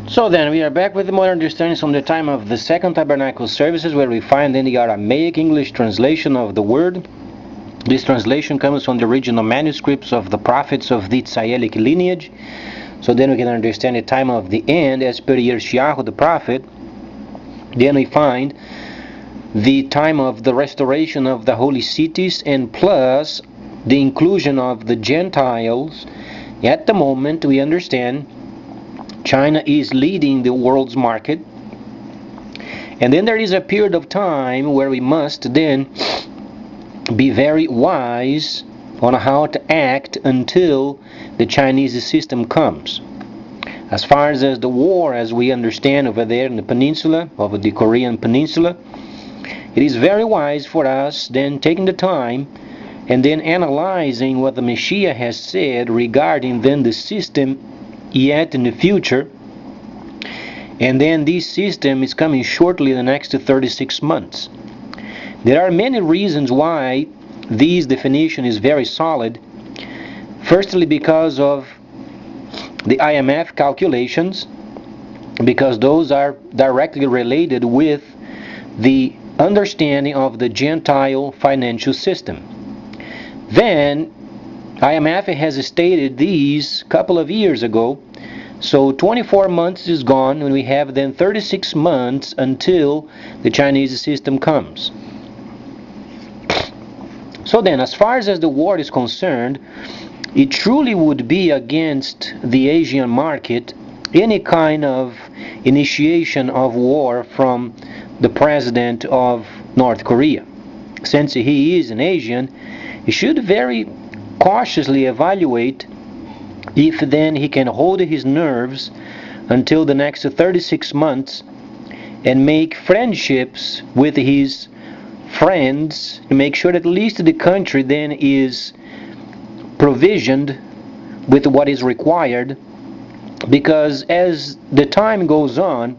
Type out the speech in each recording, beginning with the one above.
So then we are back with the modern understandings from the time of the Second Tabernacle services, where we find then the Aramaic English translation of the word. This translation comes from the original manuscripts of the prophets of the Tzayelic lineage. So then we can understand the time of the end as per Yeshayahu the prophet. Then we find the time of the restoration of the holy cities, and plus the inclusion of the Gentiles. At the moment, we understand China is leading the world's market, and then there is a period of time where we must then be very wise on how to act until the Chinese system comes. As far as the war, as we understand over there in the peninsula, over the Korean peninsula, it is very wise for us then taking the time and then analyzing what the Messiah has said regarding then the system yet in the future. And then this system is coming shortly in the next 36 months. There are many reasons why this definition is very solid. Firstly, because of the IMF calculations, because those are directly related with the understanding of the Gentile financial system. Then IMF has stated these a couple of years ago. So 24 months is gone, and we have then 36 months until the Chinese system comes. So then, as far as the war is concerned, it truly would be against the Asian market any kind of initiation of war from the president of North Korea. Since he is an Asian, he should very cautiously evaluate if then he can hold his nerves until the next 36 months and make friendships with his friends to make sure that at least the country then is provisioned with what is required. Because as the time goes on,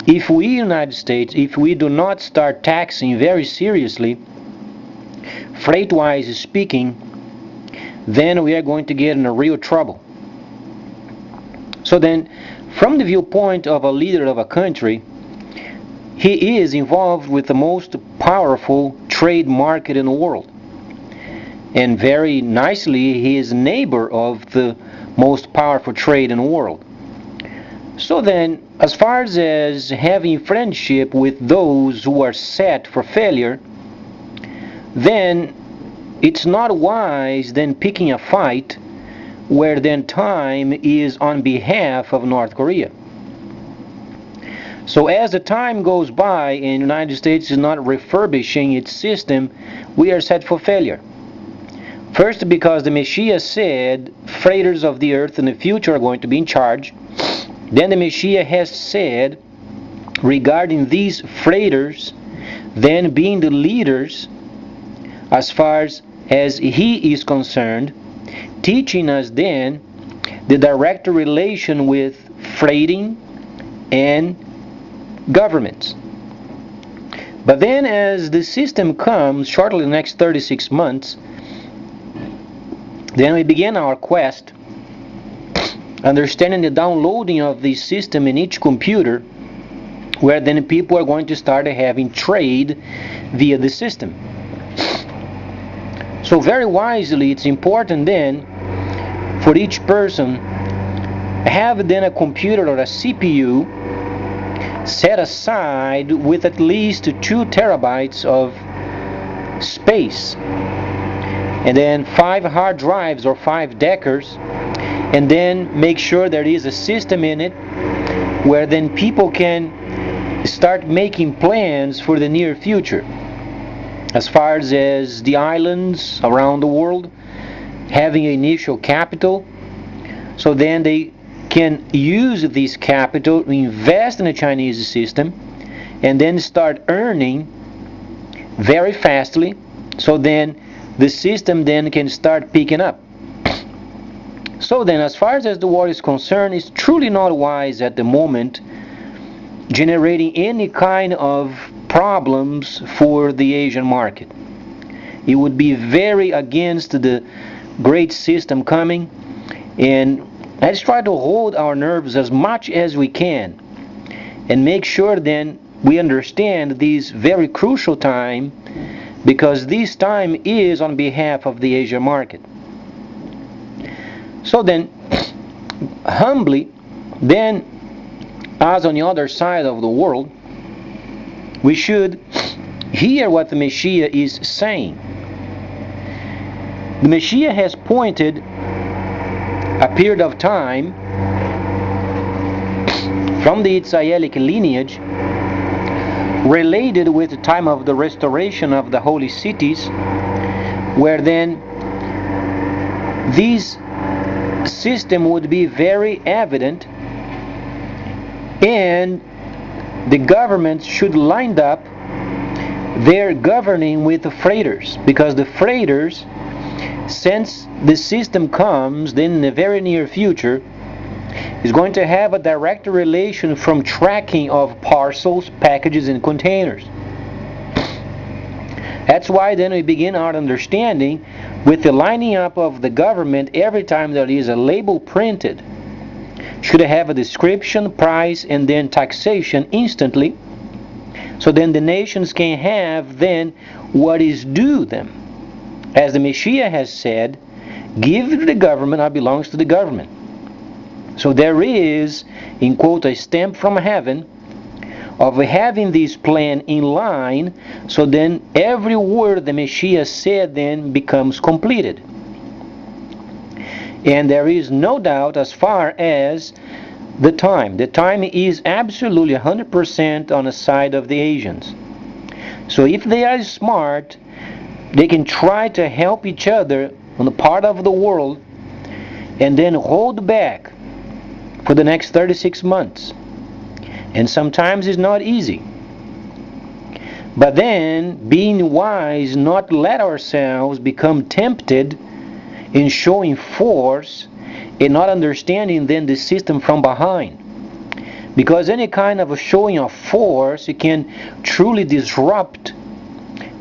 if we United States, if we do not start taxing very seriously, freight-wise speaking, then we are going to get in a real trouble. So then, from the viewpoint of a leader of a country, he is involved with the most powerful trade market in the world. And very nicely, he is a neighbor of the most powerful trade in the world. So then, as far as having friendship with those who are set for failure, then it's not wise then picking a fight where then time is on behalf of North Korea. So as the time goes by and the United States is not refurbishing its system, we are set for failure. First, because the Messiah said freighters of the earth in the future are going to be in charge. Then the Messiah has said regarding these freighters then being the leaders as far as he is concerned, teaching us then the direct relation with freighting and governments. But then as the system comes shortly in the next 36 months, then we begin our quest, understanding the downloading of the system in each computer, where then people are going to start having trade via the system. So very wisely, it's important then for each person have then a computer or a CPU set aside with at least 2 terabytes of space, and then 5 hard drives or 5 deckers, and then make sure there is a system in it where then people can start making plans for the near future. As far as the islands around the world having an initial capital, so then they can use this capital, invest in the Chinese system, and then start earning very fastly, so then the system then can start picking up. So then, as far as the war is concerned, it's truly not wise at the moment generating any kind of problems for the Asian market. It would be very against the great system coming, and Let's try to hold our nerves as much as we can and make sure then we understand this very crucial time, because this time is on behalf of the Asia market. So then, humbly, then, as on the other side of the world, we should hear what the Messiah is saying. The Messiah has pointed a period of time from the Israelic lineage related with the time of the restoration of the holy cities, where then this system would be very evident, and the government should line up their governing with the freighters, because the freighters, since the system comes then in the very near future, is going to have a direct relation from tracking of parcels, packages, and containers. That's why then we begin our understanding with the lining up of the government. Every time there is a label printed, should have a description, price, and then taxation instantly, so then the nations can have then what is due them. As the Messiah has said, give to the government what belongs to the government. So there is, in quote, a stamp from heaven of having this plan in line, so then every word the Messiah said then becomes completed. And there is no doubt as far as the time. The time is absolutely 100% on the side of the Asians. So if they are smart, they can try to help each other on the part of the world and then hold back for the next 36 months. And sometimes it's not easy. But then, being wise, not let ourselves become tempted in showing force and not understanding then the system from behind. Because any kind of a showing of force, it can truly disrupt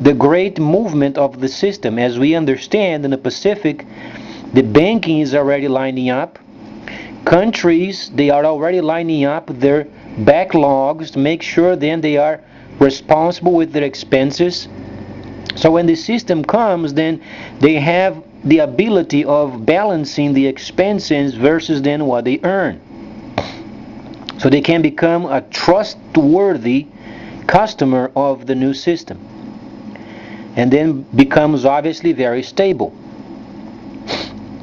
the great movement of the system. As we understand in the Pacific, the banking is already lining up. Countries, they are already lining up their backlogs to make sure then they are responsible with their expenses. So when the system comes, then they have the ability of balancing the expenses versus then what they earn. So they can become a trustworthy customer of the new system, and then becomes obviously very stable.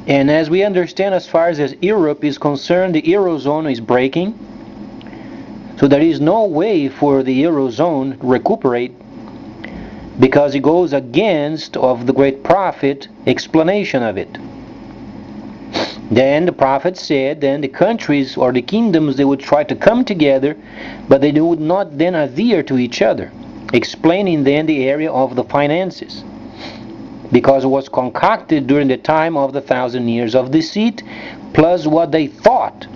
And as we understand, as far as Europe is concerned, the Eurozone is breaking. So there is no way for the Eurozone to recuperate, because it goes against of the great prophet explanation of it. Then the prophet said, then the countries or the kingdoms, they would try to come together, but they would not then adhere to each other, explaining then the area of the finances, because it was concocted during the time of the 1,000 years of deceit, plus what they thought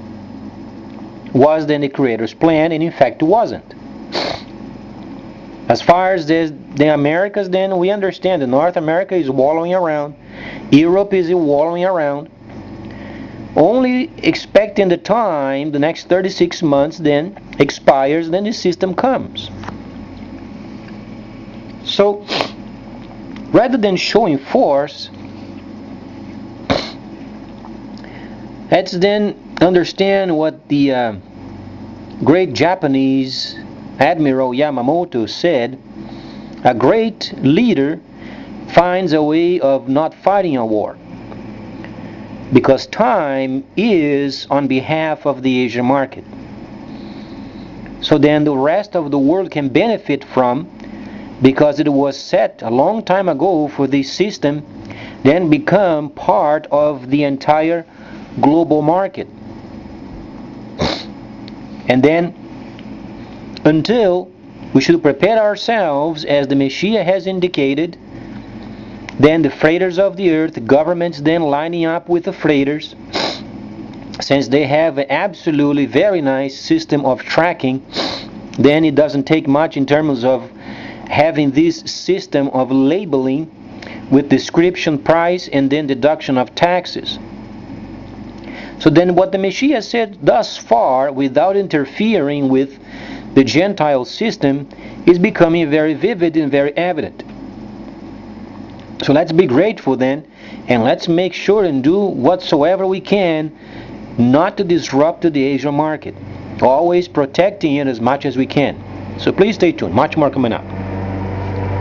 was then the Creator's plan, and in fact it wasn't. As far as the Americas, then we understand that North America is wallowing around, Europe is wallowing around, only expecting the time, the next 36 months then expires, then the system comes. So rather than showing force, let's then understand what the great Japanese Admiral Yamamoto said. A great leader finds a way of not fighting a war, because time is on behalf of the Asian market. So then the rest of the world can benefit from, because it was set a long time ago for this system then become part of the entire global market. And then until we should prepare ourselves, as the Messiah has indicated, then the freighters of the earth, the governments then lining up with the freighters, since they have an absolutely very nice system of tracking, then it doesn't take much in terms of having this system of labeling with description, price, and then deduction of taxes. So then what the Messiah said thus far, without interfering with the Gentile system, is becoming very vivid and very evident. So let's be grateful then, and let's make sure and do whatsoever we can not to disrupt the Asian market, always protecting it as much as we can. So please stay tuned, much more coming up.